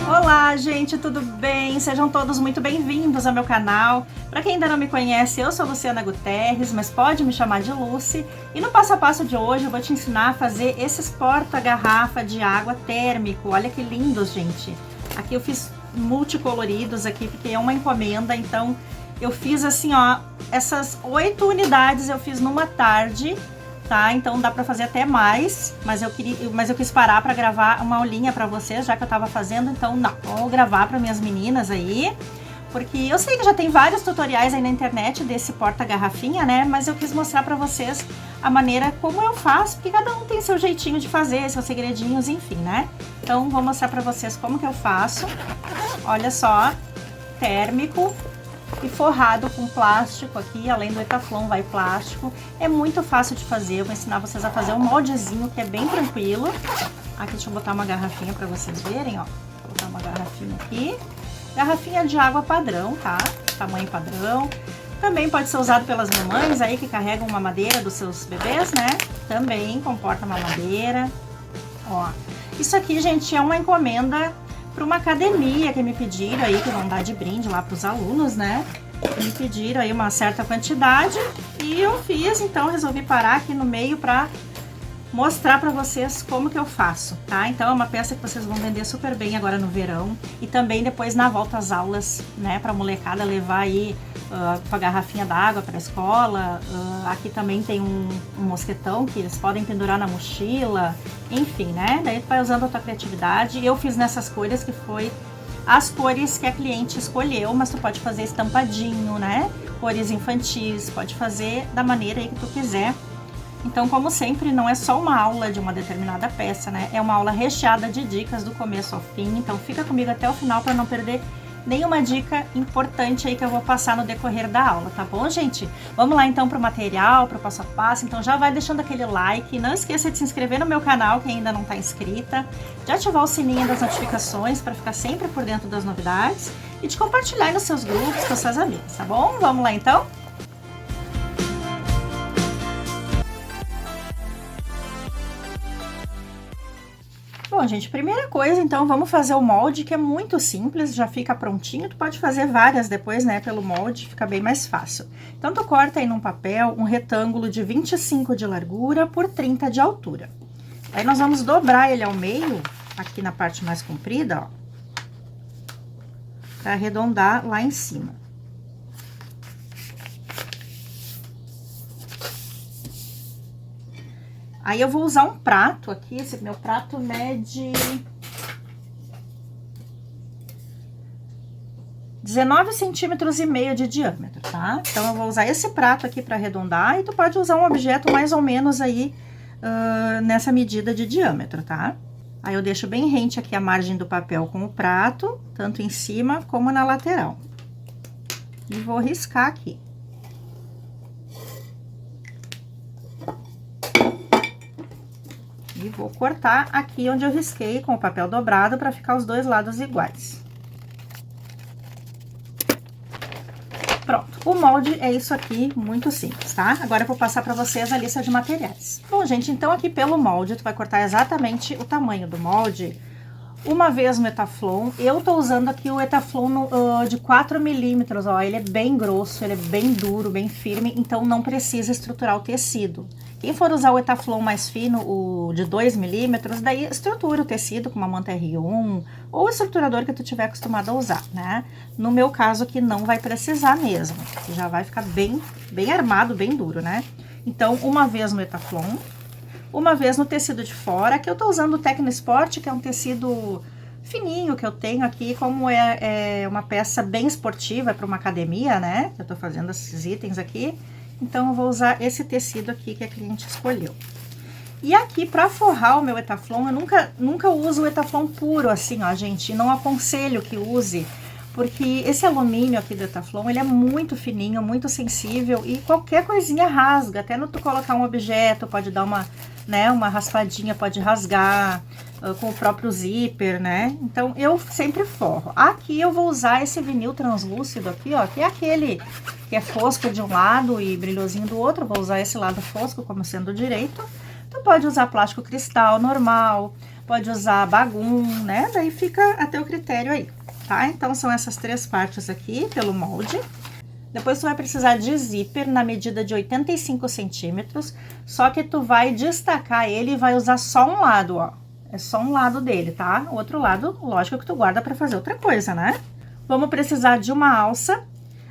Olá, gente, tudo bem? Sejam todos muito bem-vindos ao meu canal. Para quem ainda não me conhece, eu sou Luciana Guterres, mas pode me chamar de Lucy. E no passo a passo de hoje eu vou te ensinar a fazer esses porta-garrafa de água térmico. Olha que lindos, gente. Aqui eu fiz multicoloridos aqui, porque é uma encomenda, então eu fiz assim, ó, essas 8 unidades eu fiz numa tarde. Tá? Então dá pra fazer até mais, mas eu quis parar pra gravar uma aulinha pra vocês, já que eu tava fazendo, então não, vou gravar pra minhas meninas aí, porque eu sei que já tem vários tutoriais aí na internet desse porta-garrafinha, né, mas eu quis mostrar pra vocês a maneira como eu faço, porque cada um tem seu jeitinho de fazer, seus segredinhos, enfim, né. Então vou mostrar pra vocês como que eu faço. Olha só, térmico e forrado com plástico aqui, além do Etaflon vai plástico. É muito fácil de fazer, eu vou ensinar vocês a fazer um moldezinho que é bem tranquilo. Aqui, deixa eu botar uma garrafinha para vocês verem, ó. Vou botar uma garrafinha aqui. Garrafinha de água padrão, tá? Tamanho padrão. Também pode ser usado pelas mamães aí que carregam mamadeira dos seus bebês, né? Também comporta mamadeira. Ó, isso aqui, gente, é uma encomenda para uma academia que me pediram aí, que vão dar de brinde lá para os alunos, né? Me pediram aí uma certa quantidade e eu fiz, então resolvi parar aqui no meio para mostrar para vocês como que eu faço, tá? Então é uma peça que vocês vão vender super bem agora no verão e também depois na volta às aulas, né? Para molecada levar aí com a garrafinha d'água para a escola. Aqui também tem um mosquetão que eles podem pendurar na mochila, enfim, né? Daí tu vai usando a tua criatividade. Eu fiz nessas cores que foi as cores que a cliente escolheu, mas tu pode fazer estampadinho, né? Cores infantis, pode fazer da maneira aí que tu quiser. Então, como sempre, não é só uma aula de uma determinada peça, né? É uma aula recheada de dicas do começo ao fim. Então, fica comigo até o final para não perder nenhuma dica importante aí que eu vou passar no decorrer da aula, tá bom, gente? Vamos lá então pro material, pro passo a passo. Então já vai deixando aquele like, não esqueça de se inscrever no meu canal, quem ainda não tá inscrita, de ativar o sininho das notificações para ficar sempre por dentro das novidades e de compartilhar nos seus grupos com seus amigos, tá bom? Vamos lá então? Bom, gente, primeira coisa, então, vamos fazer o molde, que é muito simples, já fica prontinho. Tu pode fazer várias depois, né, pelo molde, fica bem mais fácil. Então, tu corta aí num papel um retângulo de 25 de largura por 30 de altura. Aí, nós vamos dobrar ele ao meio, aqui na parte mais comprida, ó, pra arredondar lá em cima. Aí, eu vou usar um prato aqui, esse meu prato mede 19,5 centímetros de diâmetro, tá? Então, eu vou usar esse prato aqui para arredondar e tu pode usar um objeto mais ou menos aí nessa medida de diâmetro, tá? Aí, eu deixo bem rente aqui a margem do papel com o prato, tanto em cima como na lateral. E vou riscar aqui. E vou cortar aqui onde eu risquei com o papel dobrado para ficar os dois lados iguais. Pronto, o molde é isso aqui, muito simples, tá? Agora eu vou passar para vocês a lista de materiais. Bom, gente, então aqui pelo molde, tu vai cortar exatamente o tamanho do molde. Uma vez no Etaflon, eu tô usando aqui o Etaflon de 4 milímetros, ó, ele é bem grosso, ele é bem duro, bem firme, então não precisa estruturar o tecido. Quem for usar o Etaflon mais fino, o de 2 milímetros, daí estrutura o tecido com uma manta R1 ou o estruturador que tu tiver acostumado a usar, né? No meu caso aqui não vai precisar mesmo, já vai ficar bem armado, bem duro, né? Então, uma vez no Etaflon, uma vez no tecido de fora, que eu tô usando o Tecnosport, que é um tecido fininho que eu tenho aqui, como é uma peça bem esportiva para uma academia, né? Eu tô fazendo esses itens aqui. Então, eu vou usar esse tecido aqui que a cliente escolheu. E aqui, para forrar o meu Etaflon, eu nunca uso o Etaflon puro assim, ó, gente. Não aconselho que use, porque esse alumínio aqui do Etaflon, ele é muito fininho, muito sensível e qualquer coisinha rasga. Até no tu colocar um objeto, pode dar uma raspadinha, pode rasgar com o próprio zíper, né? Então, eu sempre forro. Aqui eu vou usar esse vinil translúcido aqui, ó, que é aquele que é fosco de um lado e brilhosinho do outro. Eu vou usar esse lado fosco como sendo o direito. Tu pode usar plástico cristal normal. pode usar bagum, né? Daí fica a teu critério aí, tá? Então, são essas 3 partes aqui pelo molde. Depois tu vai precisar de zíper na medida de 85 centímetros, só que tu vai destacar ele e vai usar só um lado, ó. É só um lado dele, tá? O outro lado, lógico que tu guarda pra fazer outra coisa, né? Vamos precisar de uma alça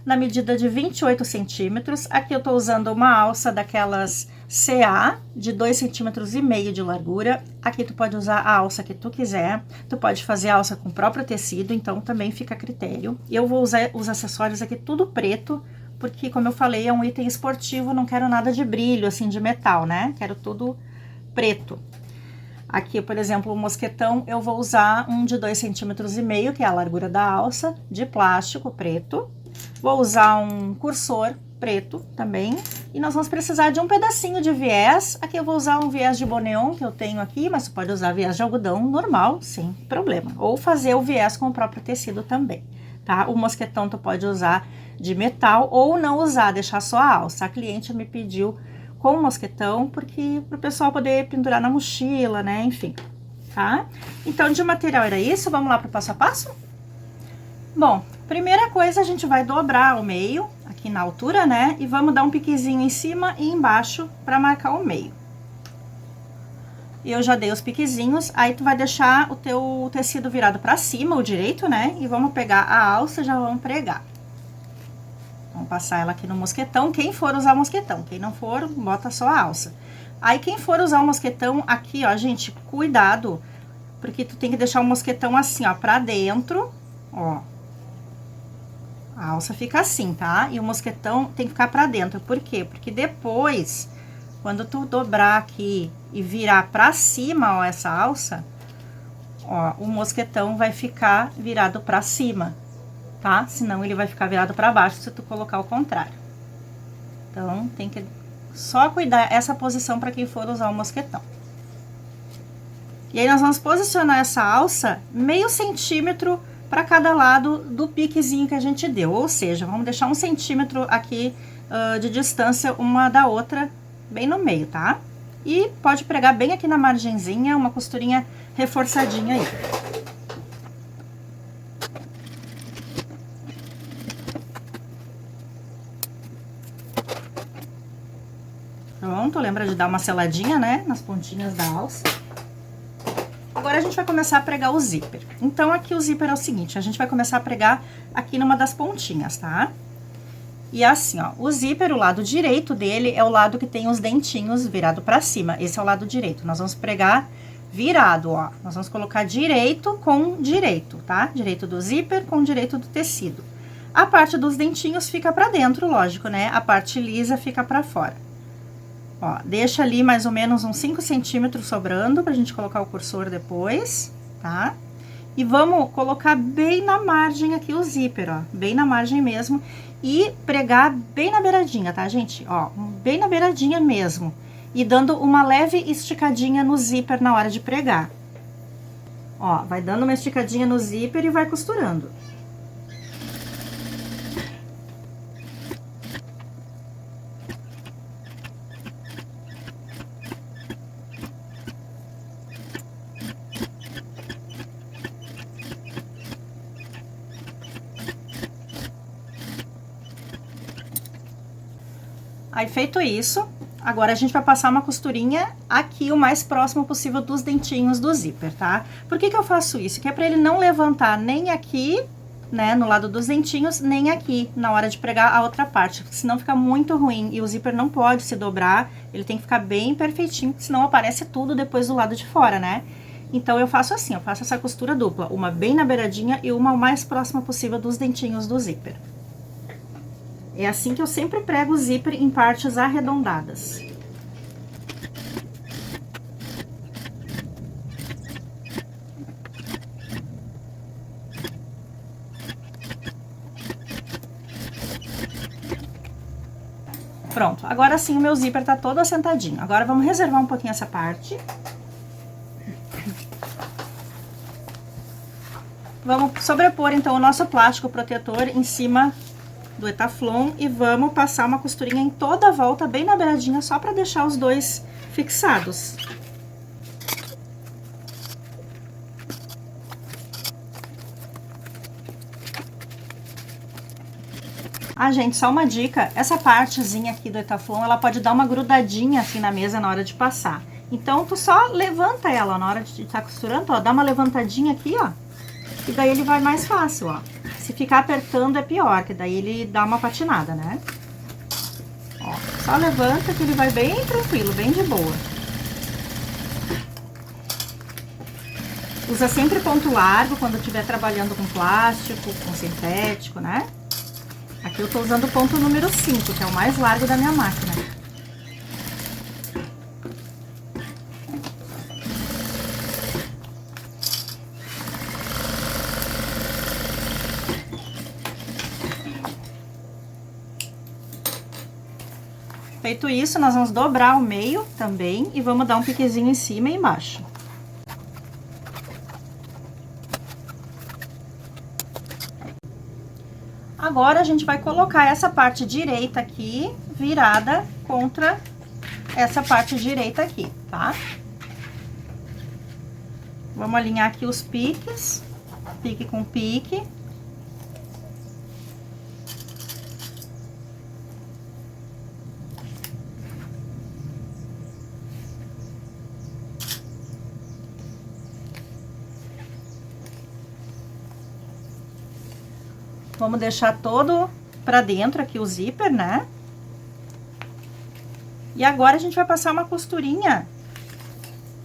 na medida de 28 centímetros. Aqui eu tô usando uma alça daquelas CA de 2,5 cm de largura. Aqui tu pode usar a alça que tu quiser. Tu pode fazer alça com o próprio tecido, então também fica a critério. Eu vou usar os acessórios aqui tudo preto, porque como eu falei, é um item esportivo, não quero nada de brilho, assim, de metal, né? Quero tudo preto. Aqui, por exemplo, o mosquetão, eu vou usar um de 2,5 cm, que é a largura da alça, de plástico preto. Vou usar um cursor preto também. E nós vamos precisar de um pedacinho de viés. Aqui eu vou usar um viés de boneon que eu tenho aqui, mas você pode usar viés de algodão normal, sem problema. Ou fazer o viés com o próprio tecido também, tá? O mosquetão tu pode usar de metal ou não usar, deixar só a alça. A cliente me pediu com mosquetão, porque pro pessoal poder pendurar na mochila, né? Enfim, tá? Então, de material era isso. Vamos lá pro passo a passo? Bom, primeira coisa, a gente vai dobrar o meio, aqui na altura, né? E vamos dar um piquezinho em cima e embaixo pra marcar o meio. Eu já dei os piquezinhos, aí tu vai deixar o teu tecido virado pra cima, o direito, né? E vamos pegar a alça e já vamos pregar. Vamos passar ela aqui no mosquetão, quem for usar mosquetão, quem não for, bota só a alça. Aí, quem for usar o mosquetão, aqui, ó, gente, cuidado, porque tu tem que deixar o mosquetão assim, ó, pra dentro, ó. A alça fica assim, tá? E o mosquetão tem que ficar pra dentro, por quê? Porque depois, quando tu dobrar aqui e virar pra cima, ó, essa alça, ó, o mosquetão vai ficar virado pra cima, tá? Senão ele vai ficar virado para baixo se tu colocar o contrário. Então, tem que só cuidar essa posição para quem for usar o mosquetão. E aí, nós vamos posicionar essa alça meio centímetro para cada lado do piquezinho que a gente deu. Ou seja, vamos deixar 1 centímetro aqui de distância uma da outra, bem no meio, tá? E pode pregar bem aqui na margenzinha, uma costurinha reforçadinha aí. Pronto, lembra de dar uma seladinha, né, nas pontinhas da alça. Agora a gente vai começar a pregar o zíper. Então, aqui o zíper é o seguinte, a gente vai começar a pregar aqui numa das pontinhas, tá? E assim, ó, o zíper, o lado direito dele é o lado que tem os dentinhos virado pra cima. Esse é o lado direito. Nós vamos pregar virado, ó. Nós vamos colocar direito com direito, tá? Direito do zíper com direito do tecido. A parte dos dentinhos fica pra dentro, lógico, né? A parte lisa fica pra fora. Ó, deixa ali mais ou menos uns 5 centímetros sobrando pra gente colocar o cursor depois, tá? E vamos colocar bem na margem aqui o zíper, ó, bem na margem mesmo. E pregar bem na beiradinha, tá, gente? Ó, bem na beiradinha mesmo. E dando uma leve esticadinha no zíper na hora de pregar. Ó, vai dando uma esticadinha no zíper e vai costurando. Aí, feito isso, agora a gente vai passar uma costurinha aqui o mais próximo possível dos dentinhos do zíper, tá? Por que que eu faço isso? Que é pra ele não levantar nem aqui, né, no lado dos dentinhos, nem aqui, na hora de pregar a outra parte, porque senão fica muito ruim e o zíper não pode se dobrar, ele tem que ficar bem perfeitinho, senão aparece tudo depois do lado de fora, né? Então, eu faço assim, eu faço essa costura dupla, uma bem na beiradinha e uma o mais próxima possível dos dentinhos do zíper. É assim que eu sempre prego o zíper em partes arredondadas. Pronto, agora sim o meu zíper tá todo assentadinho. Agora vamos reservar um pouquinho essa parte. Vamos sobrepor então o nosso plástico protetor em cima do Etaflon e vamos passar uma costurinha em toda a volta, bem na beiradinha, só pra deixar os dois fixados. Ah, gente, só uma dica, essa partezinha aqui do Etaflon, ela pode dar uma grudadinha assim na mesa na hora de passar. Então, tu só levanta ela na hora de estar costurando, ó, dá uma levantadinha aqui, ó, e daí ele vai mais fácil, ó. Se ficar apertando é pior, que daí ele dá uma patinada, né? Ó, só levanta que ele vai bem tranquilo, bem de boa. Usa sempre ponto largo quando estiver trabalhando com plástico, com sintético, né? Aqui eu tô usando o ponto número 5, que é o mais largo da minha máquina. Feito isso, nós vamos dobrar o meio também e vamos dar um piquezinho em cima e embaixo. Agora, a gente vai colocar essa parte direita aqui, virada contra essa parte direita aqui, tá? Vamos alinhar aqui os piques, pique com pique. Vamos deixar todo pra dentro aqui o zíper, né? E agora a gente vai passar uma costurinha.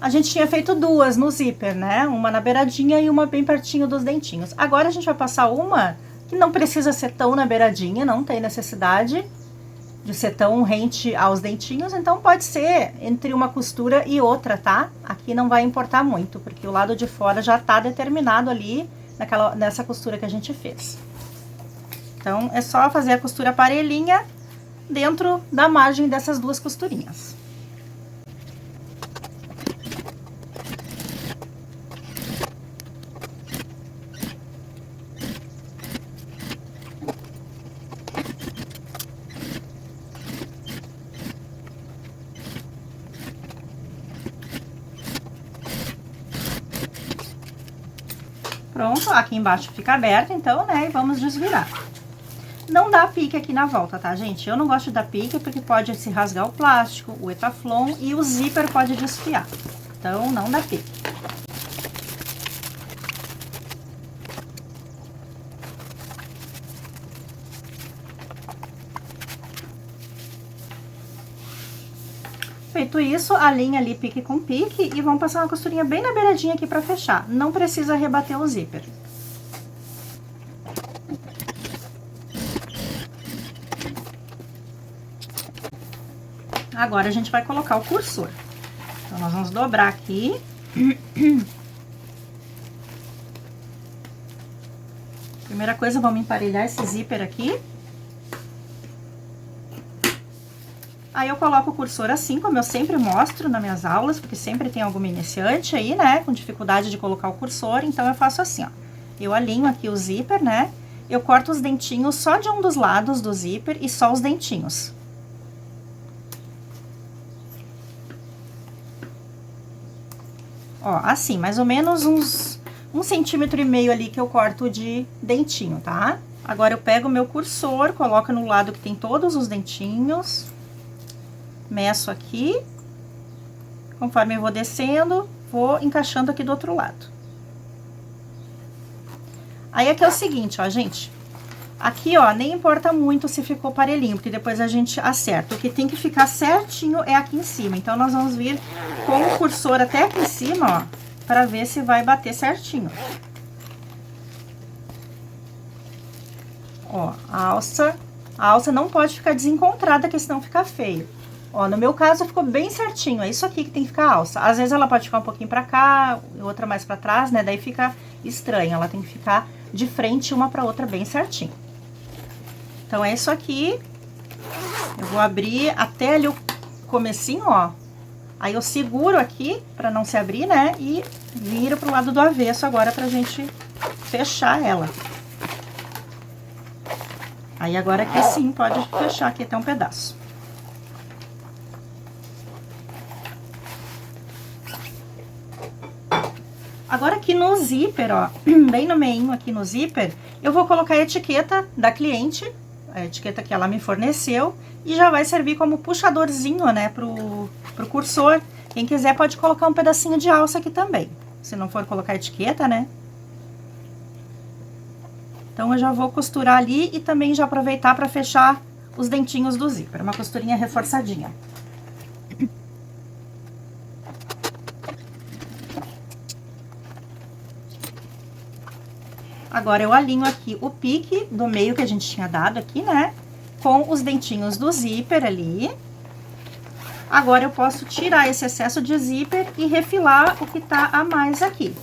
A gente tinha feito duas no zíper, né? Uma na beiradinha e uma bem pertinho dos dentinhos. Agora a gente vai passar uma que não precisa ser tão na beiradinha, não tem necessidade de ser tão rente aos dentinhos. Então pode ser entre uma costura e outra, tá? Aqui não vai importar muito, porque o lado de fora já tá determinado ali nessa costura que a gente fez. Então, é só fazer a costura parelhinha dentro da margem dessas duas costurinhas. Pronto, aqui embaixo fica aberto, então, né, e vamos desvirar. Não dá pique aqui na volta, tá, gente? Eu não gosto de dar pique porque pode se rasgar o plástico, o Etaflon e o zíper pode desfiar. Então, não dá pique. Feito isso, alinha ali pique com pique e vamos passar uma costurinha bem na beiradinha aqui pra fechar. Não precisa rebater o zíper. Agora, a gente vai colocar o cursor. Então, nós vamos dobrar aqui. Primeira coisa, vamos emparelhar esse zíper aqui. Aí, eu coloco o cursor assim, como eu sempre mostro nas minhas aulas, porque sempre tem alguma iniciante aí, né, com dificuldade de colocar o cursor. Então, eu faço assim, ó. Eu alinho aqui o zíper, né, eu corto os dentinhos só de um dos lados do zíper e só os dentinhos. Ó, assim, mais ou menos uns 1,5 centímetro ali que eu corto de dentinho, tá? Agora, eu pego o meu cursor, coloco no lado que tem todos os dentinhos, meço aqui, conforme eu vou descendo, vou encaixando aqui do outro lado. Aí, aqui é o seguinte, ó, gente, aqui, ó, nem importa muito se ficou parelhinho, porque depois a gente acerta. O que tem que ficar certinho é aqui em cima. Então, nós vamos vir com o cursor até aqui em cima, ó, pra ver se vai bater certinho. Ó, a alça não pode ficar desencontrada, que senão fica feio. Ó, no meu caso, ficou bem certinho, é isso aqui que tem que ficar a alça. Às vezes, ela pode ficar um pouquinho pra cá, outra mais pra trás, né, daí fica estranho. Ela tem que ficar de frente uma pra outra bem certinho. Então, é isso aqui. Eu vou abrir até ali o comecinho, ó. Aí, eu seguro aqui pra não se abrir, né? E viro pro lado do avesso agora pra gente fechar ela. Aí, agora aqui sim, pode fechar aqui até um pedaço. Agora, aqui no zíper, ó, bem no meinho aqui no zíper, eu vou colocar a etiqueta da cliente, a etiqueta que ela me forneceu, e já vai servir como puxadorzinho, né, pro cursor. Quem quiser pode colocar um pedacinho de alça aqui também, se não for colocar etiqueta, né. Então, eu já vou costurar ali e também já aproveitar para fechar os dentinhos do zíper, uma costurinha reforçadinha. Agora, eu alinho aqui o pique do meio que a gente tinha dado aqui, né? Com os dentinhos do zíper ali. Agora, eu posso tirar esse excesso de zíper e refilar o que tá a mais aqui.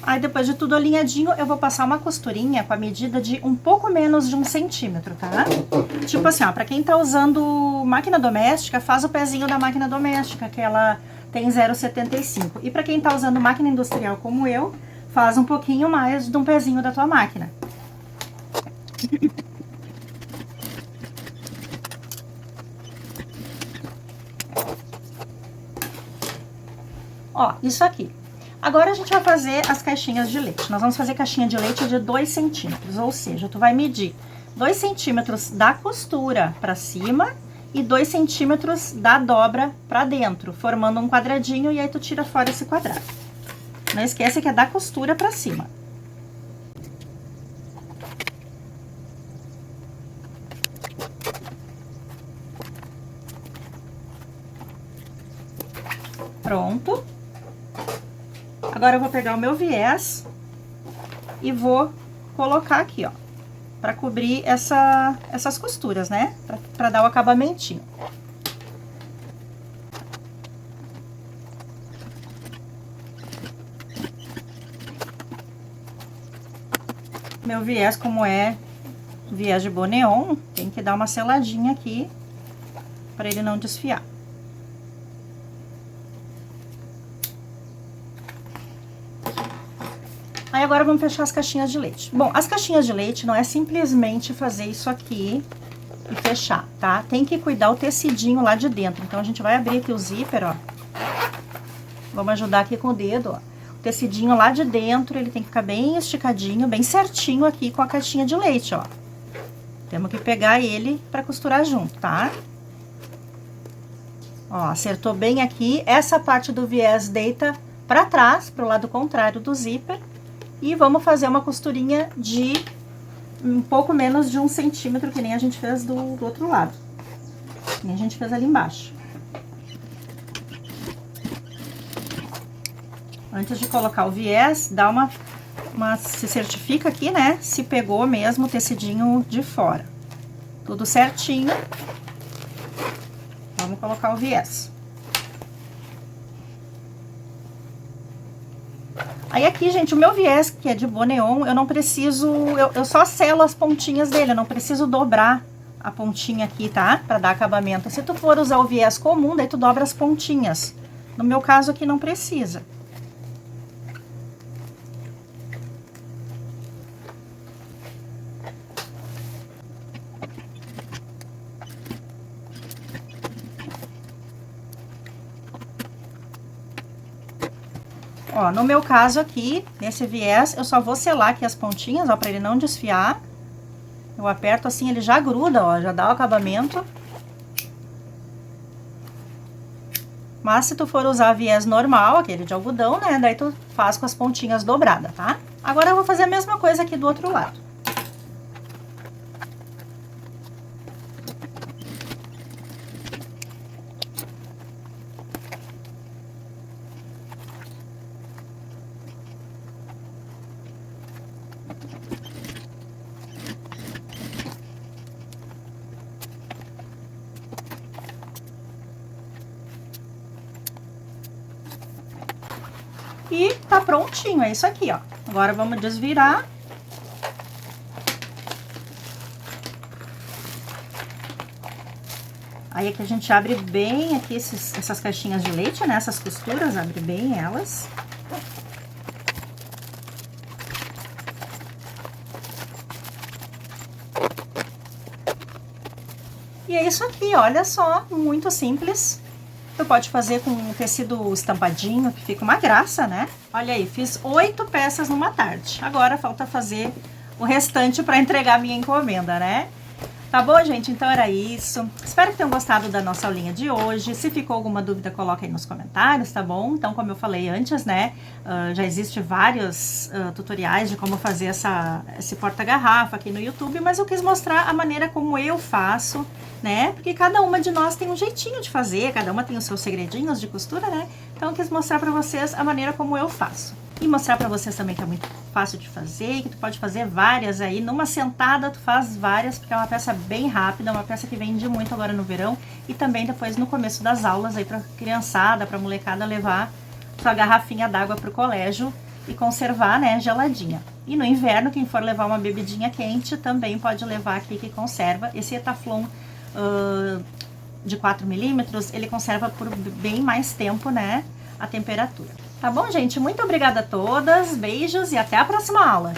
Aí, depois de tudo alinhadinho, eu vou passar uma costurinha com a medida de um pouco menos de 1 centímetro, tá? Tipo assim, ó, pra quem tá usando máquina doméstica, faz o pezinho da máquina doméstica, que ela tem 0,75. E pra quem tá usando máquina industrial como eu, faz um pouquinho mais de um pezinho da tua máquina. Ó, isso aqui. Agora, a gente vai fazer as caixinhas de leite. Nós vamos fazer caixinha de leite de 2 centímetros, ou seja, tu vai medir 2 centímetros da costura pra cima e 2 centímetros da dobra pra dentro, formando um quadradinho, e aí tu tira fora esse quadrado. Não esquece que é da costura pra cima. Pronto. Agora, eu vou pegar o meu viés e vou colocar aqui, ó, pra cobrir essas costuras, né? Pra dar o acabamentinho. Meu viés, como é viés de boneon, tem que dar uma seladinha aqui pra ele não desfiar. Aí, agora vamos fechar as caixinhas de leite. Bom, as caixinhas de leite não é simplesmente fazer isso aqui e fechar, tá? Tem que cuidar o tecidinho lá de dentro. Então, a gente vai abrir aqui o zíper, ó. Vamos ajudar aqui com o dedo, ó. O tecidinho lá de dentro, ele tem que ficar bem esticadinho, bem certinho aqui com a caixinha de leite, ó. Temos que pegar ele pra costurar junto, tá? Ó, acertou bem aqui. Essa parte do viés deita pra trás, pro lado contrário do zíper. E vamos fazer uma costurinha de um pouco menos de 1 centímetro, que nem a gente fez do outro lado. Que nem a gente fez ali embaixo. Antes de colocar o viés, dá se certifica aqui, né? Se pegou mesmo o tecidinho de fora. Tudo certinho. Vamos colocar o viés. Aí, aqui, gente, o meu viés, que é de boneon, eu não preciso... Eu só selo as pontinhas dele, eu não preciso dobrar a pontinha aqui, tá? Pra dar acabamento. Se tu for usar o viés comum, daí tu dobra as pontinhas. No meu caso aqui, não precisa. Ó, no meu caso aqui, nesse viés, eu só vou selar aqui as pontinhas, ó, pra ele não desfiar. Eu aperto assim, ele já gruda, ó, já dá o acabamento. Mas se tu for usar viés normal, aquele de algodão, né, daí tu faz com as pontinhas dobradas, tá? Agora eu vou fazer a mesma coisa aqui do outro lado. E tá prontinho, é isso aqui, ó. Agora vamos desvirar. Aí aqui a gente abre bem aqui essas caixinhas de leite, né? Essas costuras, abre bem elas. E é isso aqui, olha só, muito simples. Tu pode fazer com um tecido estampadinho, que fica uma graça, né? Olha aí, fiz 8 peças numa tarde. Agora falta fazer o restante para entregar a minha encomenda, né? Tá bom, gente? Então era isso. Espero que tenham gostado da nossa aulinha de hoje. Se ficou alguma dúvida, coloca aí nos comentários, tá bom? Então, como eu falei antes, né? Já existem vários tutoriais de como fazer esse porta-garrafa aqui no YouTube, mas eu quis mostrar a maneira como eu faço, né? Porque cada uma de nós tem um jeitinho de fazer, cada uma tem os seus segredinhos de costura, né? Então, eu quis mostrar pra vocês a maneira como eu faço. E mostrar pra vocês também que é muito fácil de fazer, que tu pode fazer várias aí, numa sentada tu faz várias, porque é uma peça bem rápida, uma peça que vende muito agora no verão e também depois no começo das aulas aí pra criançada, pra molecada levar sua garrafinha d'água pro colégio e conservar, né, geladinha. E no inverno, quem for levar uma bebidinha quente também pode levar aqui que conserva. Esse Etaflon de 4 milímetros, ele conserva por bem mais tempo, né, a temperatura. Tá bom, gente? Muito obrigada a todas, beijos e até a próxima aula!